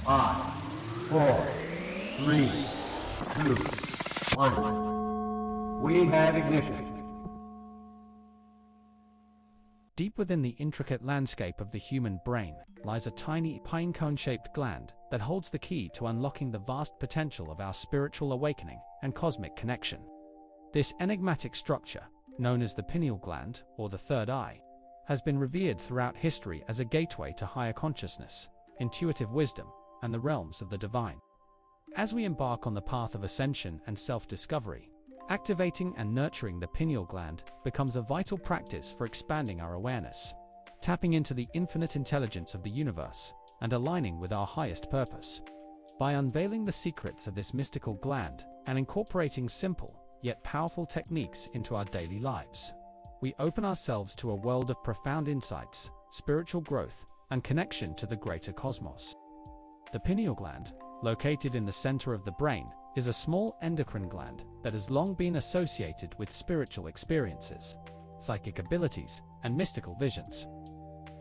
5, 4, 3, 2, 1. We have ignition. Deep within the intricate landscape of the human brain lies a tiny pine cone-shaped gland that holds the key to unlocking the vast potential of our spiritual awakening and cosmic connection. This enigmatic structure, known as the pineal gland, or the third eye, has been revered throughout history as a gateway to higher consciousness, intuitive wisdom, and the realms of the divine. As we embark on the path of ascension and self-discovery, activating and nurturing the pineal gland becomes a vital practice for expanding our awareness, tapping into the infinite intelligence of the universe, and aligning with our highest purpose. By unveiling the secrets of this mystical gland and incorporating simple, yet powerful techniques into our daily lives, we open ourselves to a world of profound insights, spiritual growth, and connection to the greater cosmos. The pineal gland, located in the center of the brain, is a small endocrine gland that has long been associated with spiritual experiences, psychic abilities, and mystical visions.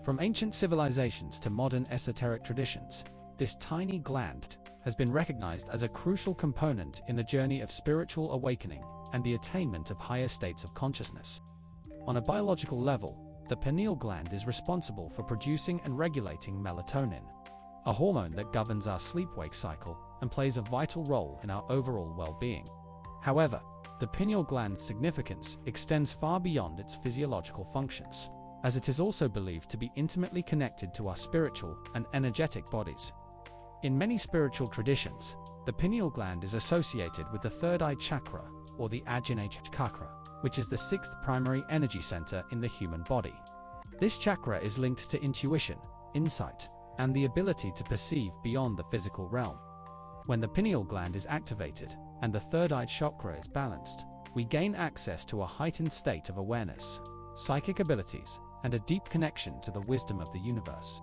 From ancient civilizations to modern esoteric traditions, this tiny gland has been recognized as a crucial component in the journey of spiritual awakening and the attainment of higher states of consciousness. On a biological level, the pineal gland is responsible for producing and regulating melatonin, a hormone that governs our sleep-wake cycle and plays a vital role in our overall well-being. However, the pineal gland's significance extends far beyond its physiological functions, as it is also believed to be intimately connected to our spiritual and energetic bodies. In many spiritual traditions, the pineal gland is associated with the third eye chakra, or the Ajna chakra, which is the sixth primary energy center in the human body. This chakra is linked to intuition, insight, and the ability to perceive beyond the physical realm. When the pineal gland is activated and the third eye chakra is balanced, we gain access to a heightened state of awareness, psychic abilities, and a deep connection to the wisdom of the universe.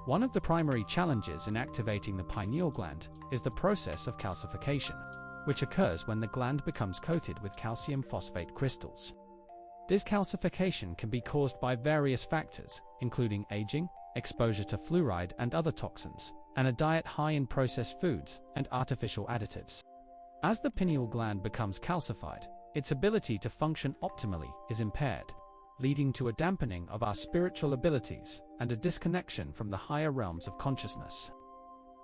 One of the primary challenges in activating the pineal gland is the process of calcification, which occurs when the gland becomes coated with calcium phosphate crystals. This calcification can be caused by various factors, including aging, exposure to fluoride and other toxins, and a diet high in processed foods and artificial additives. As the pineal gland becomes calcified, its ability to function optimally is impaired, leading to a dampening of our spiritual abilities and a disconnection from the higher realms of consciousness.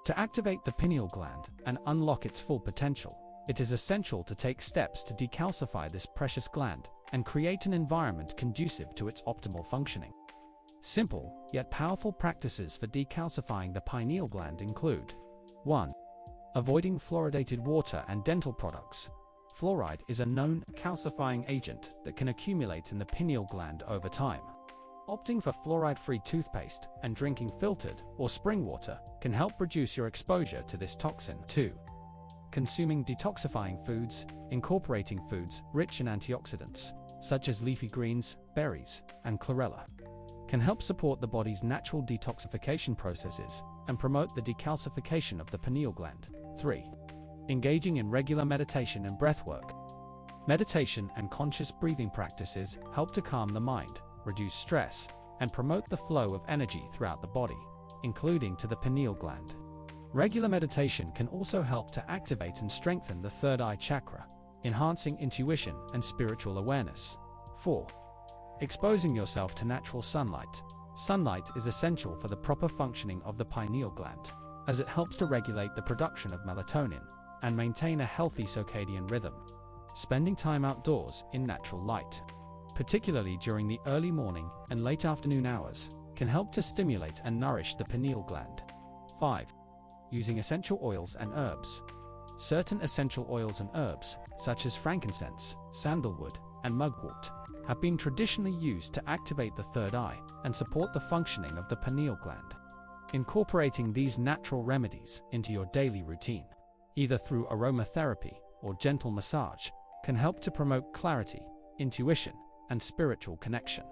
To activate the pineal gland and unlock its full potential, it is essential to take steps to decalcify this precious gland and create an environment conducive to its optimal functioning. Simple, yet powerful practices for decalcifying the pineal gland include: 1. Avoiding fluoridated water and dental products. Fluoride is a known calcifying agent that can accumulate in the pineal gland over time. Opting for fluoride-free toothpaste and drinking filtered or spring water can help reduce your exposure to this toxin. 2. Consuming detoxifying foods, incorporating foods rich in antioxidants, such as leafy greens, berries, and chlorella, can help support the body's natural detoxification processes and promote the decalcification of the pineal gland. 3. Engaging in regular meditation and breathwork. Meditation and conscious breathing practices help to calm the mind, reduce stress, and promote the flow of energy throughout the body, including to the pineal gland. Regular meditation can also help to activate and strengthen the third eye chakra, enhancing intuition and spiritual awareness. 4. Exposing yourself to natural sunlight. Sunlight is essential for the proper functioning of the pineal gland, as it helps to regulate the production of melatonin and maintain a healthy circadian rhythm. Spending time outdoors in natural light, particularly during the early morning and late afternoon hours, can help to stimulate and nourish the pineal gland. 5. Using essential oils and herbs. Certain essential oils and herbs, such as frankincense, sandalwood, and mugwort, have been traditionally used to activate the third eye and support the functioning of the pineal gland. Incorporating these natural remedies into your daily routine, either through aromatherapy or gentle massage, can help to promote clarity, intuition, and spiritual connection.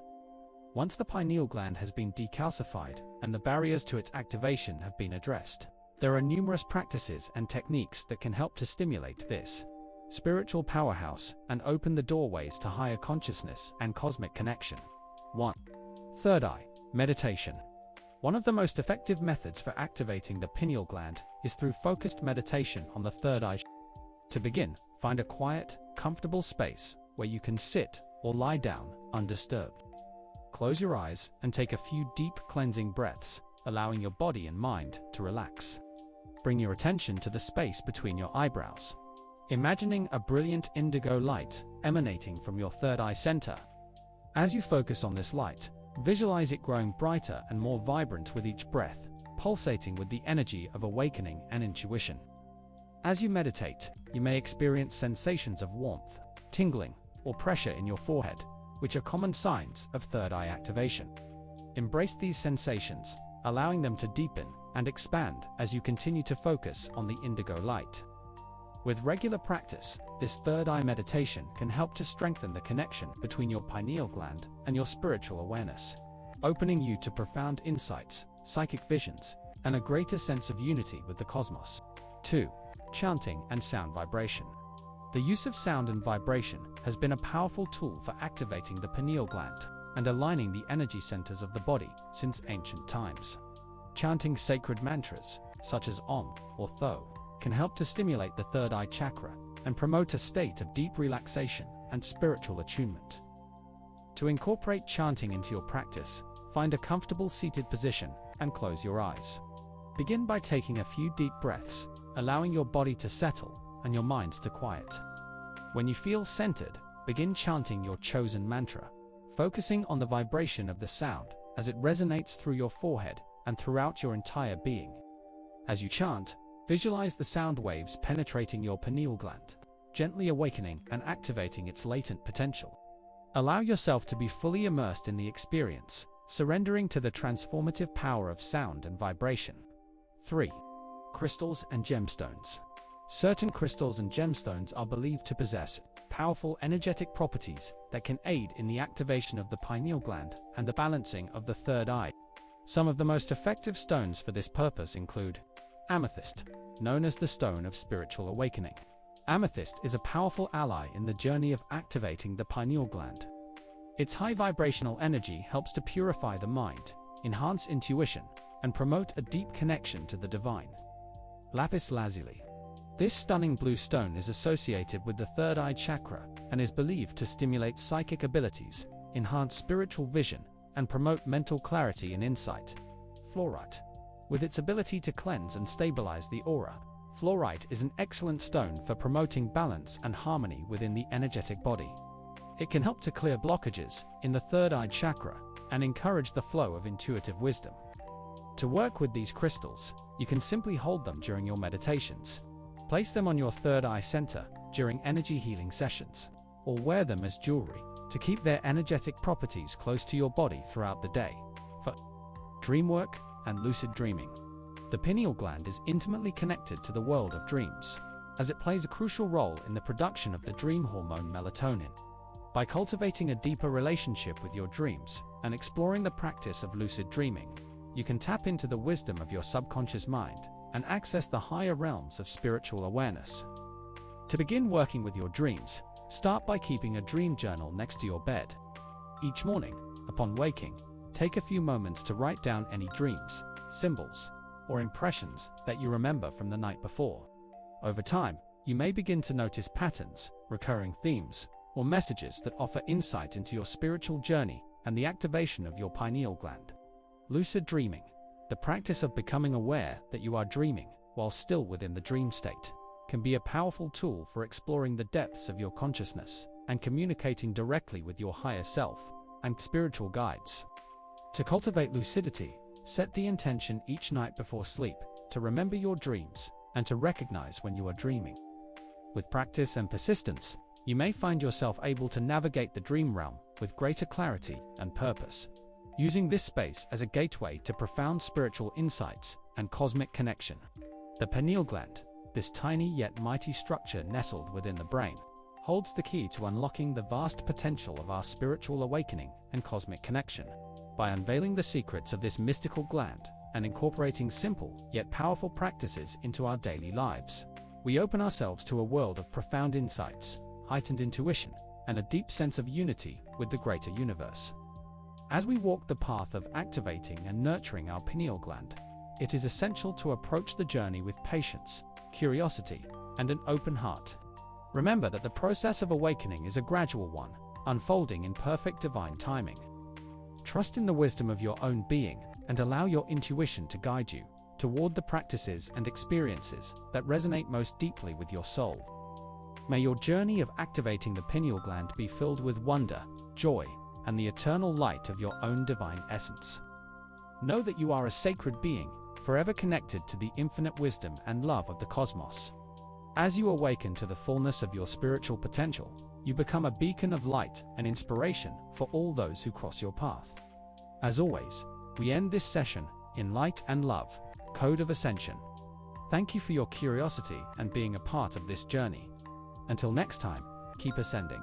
Once the pineal gland has been decalcified and the barriers to its activation have been addressed, there are numerous practices and techniques that can help to stimulate this spiritual powerhouse and open the doorways to higher consciousness and cosmic connection. 1. Third eye meditation. One of the most effective methods for activating the pineal gland is through focused meditation on the third eye. To begin, find a quiet, comfortable space where you can sit or lie down undisturbed. Close your eyes and take a few deep cleansing breaths, allowing your body and mind to relax. Bring your attention to the space between your eyebrows, imagining a brilliant indigo light emanating from your third eye center. As you focus on this light, visualize it growing brighter and more vibrant with each breath, pulsating with the energy of awakening and intuition. As you meditate, you may experience sensations of warmth, tingling, or pressure in your forehead, which are common signs of third eye activation. Embrace these sensations, allowing them to deepen and expand as you continue to focus on the indigo light. With regular practice, this third eye meditation can help to strengthen the connection between your pineal gland and your spiritual awareness, opening you to profound insights, psychic visions, and a greater sense of unity with the cosmos. 2. Chanting and sound vibration. The use of sound and vibration has been a powerful tool for activating the pineal gland and aligning the energy centers of the body since ancient times. Chanting sacred mantras, such as Om or Tho, can help to stimulate the third eye chakra and promote a state of deep relaxation and spiritual attunement. To incorporate chanting into your practice, find a comfortable seated position and close your eyes. Begin by taking a few deep breaths, allowing your body to settle and your mind to quiet. When you feel centered, begin chanting your chosen mantra, focusing on the vibration of the sound as it resonates through your forehead and throughout your entire being. As you chant, visualize the sound waves penetrating your pineal gland, gently awakening and activating its latent potential. Allow yourself to be fully immersed in the experience, surrendering to the transformative power of sound and vibration. 3. Crystals and gemstones. Certain crystals and gemstones are believed to possess powerful energetic properties that can aid in the activation of the pineal gland and the balancing of the third eye. Some of the most effective stones for this purpose include amethyst, known as the stone of spiritual awakening. Amethyst is a powerful ally in the journey of activating the pineal gland. Its high vibrational energy helps to purify the mind, enhance intuition, and promote a deep connection to the divine. Lapis lazuli. This stunning blue stone is associated with the third eye chakra and is believed to stimulate psychic abilities, enhance spiritual vision, and promote mental clarity and insight. Fluorite. With its ability to cleanse and stabilize the aura, fluorite is an excellent stone for promoting balance and harmony within the energetic body. It can help to clear blockages in the third eye chakra and encourage the flow of intuitive wisdom. To work with these crystals, you can simply hold them during your meditations. Place them on your third eye center during energy healing sessions, or wear them as jewelry to keep their energetic properties close to your body throughout the day. For dreamwork and lucid dreaming. The pineal gland is intimately connected to the world of dreams, as it plays a crucial role in the production of the dream hormone melatonin. By cultivating a deeper relationship with your dreams and exploring the practice of lucid dreaming, you can tap into the wisdom of your subconscious mind and access the higher realms of spiritual awareness. To begin working with your dreams, start by keeping a dream journal next to your bed. Each morning, upon waking, take a few moments to write down any dreams, symbols, or impressions that you remember from the night before. Over time, you may begin to notice patterns, recurring themes, or messages that offer insight into your spiritual journey and the activation of your pineal gland. Lucid dreaming. The practice of becoming aware that you are dreaming while still within the dream state can be a powerful tool for exploring the depths of your consciousness and communicating directly with your higher self and spiritual guides. To cultivate lucidity, set the intention each night before sleep to remember your dreams and to recognize when you are dreaming. With practice and persistence, you may find yourself able to navigate the dream realm with greater clarity and purpose, using this space as a gateway to profound spiritual insights and cosmic connection. The pineal gland, this tiny yet mighty structure nestled within the brain, holds the key to unlocking the vast potential of our spiritual awakening and cosmic connection. By unveiling the secrets of this mystical gland and incorporating simple yet powerful practices into our daily lives, we open ourselves to a world of profound insights, heightened intuition, and a deep sense of unity with the greater universe. As we walk the path of activating and nurturing our pineal gland, it is essential to approach the journey with patience, curiosity, and an open heart. Remember that the process of awakening is a gradual one, unfolding in perfect divine timing. Trust in the wisdom of your own being and allow your intuition to guide you toward the practices and experiences that resonate most deeply with your soul. May your journey of activating the pineal gland be filled with wonder, joy, and the eternal light of your own divine essence. Know that you are a sacred being, forever connected to the infinite wisdom and love of the cosmos. As you awaken to the fullness of your spiritual potential, you become a beacon of light and inspiration for all those who cross your path. As always, we end this session in light and love, Code of Ascension. Thank you for your curiosity and being a part of this journey. Until next time, keep ascending.